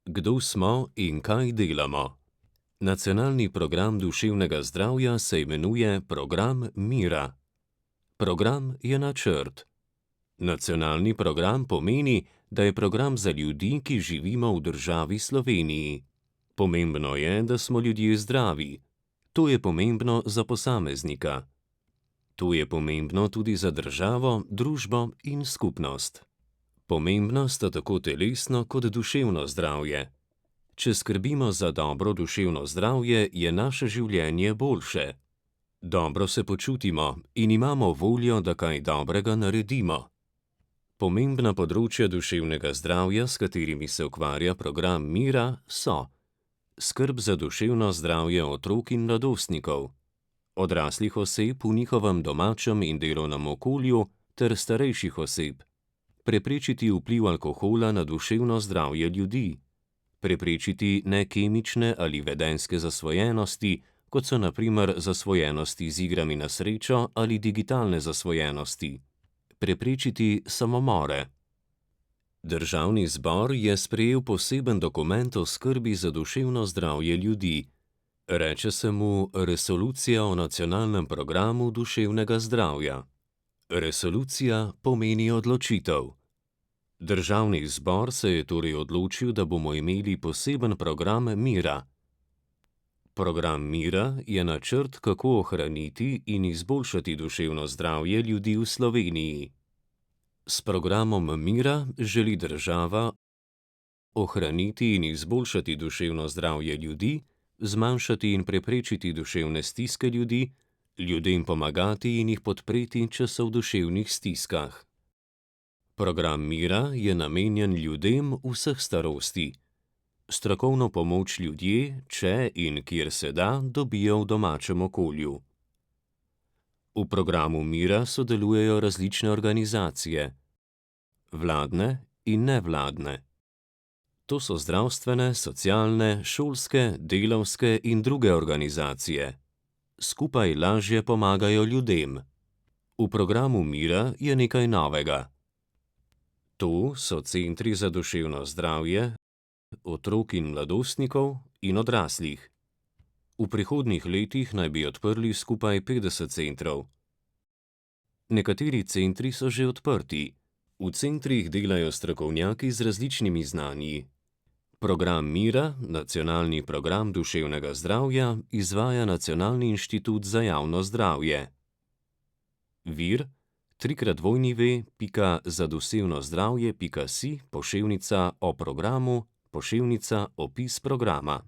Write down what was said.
Kdo smo in kaj delamo? Nacionalni program duševnega zdravja se imenuje Program Mira. Program je načrt. Nacionalni program pomeni, da je program za ljudi, ki živimo v državi Sloveniji. Pomembno je, da smo ljudje zdravi. To je pomembno za posameznika. To je pomembno tudi za državo, družbo in skupnost. Pomembna sta tako telesno kot duševno zdravje. Če skrbimo za dobro duševno zdravje, je naše življenje boljše. Dobro se počutimo in imamo voljo, da kaj dobrega naredimo. Pomembna področja duševnega zdravja, s katerimi se ukvarja program Mira, so: skrb za duševno zdravje otrok in mladostnikov, odraslih oseb v njihovem domačem in delovnem okolju ter starejših oseb, preprečiti vpliv alkohola na duševno zdravje ljudi, preprečiti nekemične ali vedenjske zasvojenosti, kot so na primer zasvojenosti z igrami na srečo ali digitalne zasvojenosti, preprečiti samomore. Državni zbor je sprejel poseben dokument o skrbi za duševno zdravje ljudi. Reče se mu Resolucija o nacionalnem programu duševnega zdravja. Resolucija pomeni odločitev. Državni zbor se je torej odločil, da bomo imeli poseben program Mira. Program Mira je načrt, kako ohraniti in izboljšati duševno zdravje ljudi v Sloveniji. S programom Mira želi država ohraniti in izboljšati duševno zdravje ljudi, zmanjšati in preprečiti duševne stiske ljudi, ljudem pomagati in jih podpreti, če so v duševnih stiskah. Program Mira je namenjen ljudem vseh starosti. Strokovno pomoč ljudje, če in kjer se da, dobijo v domačem okolju. V programu Mira sodelujejo različne organizacije, vladne in nevladne. To so zdravstvene, socialne, šolske, delavske in druge organizacije. Skupaj lažje pomagajo ljudem. V programu Mira je nekaj novega. To so centri za duševno zdravje otrok in mladostnikov in odraslih. V prihodnjih letih naj bi odprli skupaj 50 centrov. Nekateri centri so že odprti. V centrih delajo strokovnjaki z različnimi znanji. Program Mira, nacionalni program duševnega zdravja, izvaja Nacionalni inštitut za javno zdravje. Vir: www.zadusevnozdravje.si /o programu /opis programa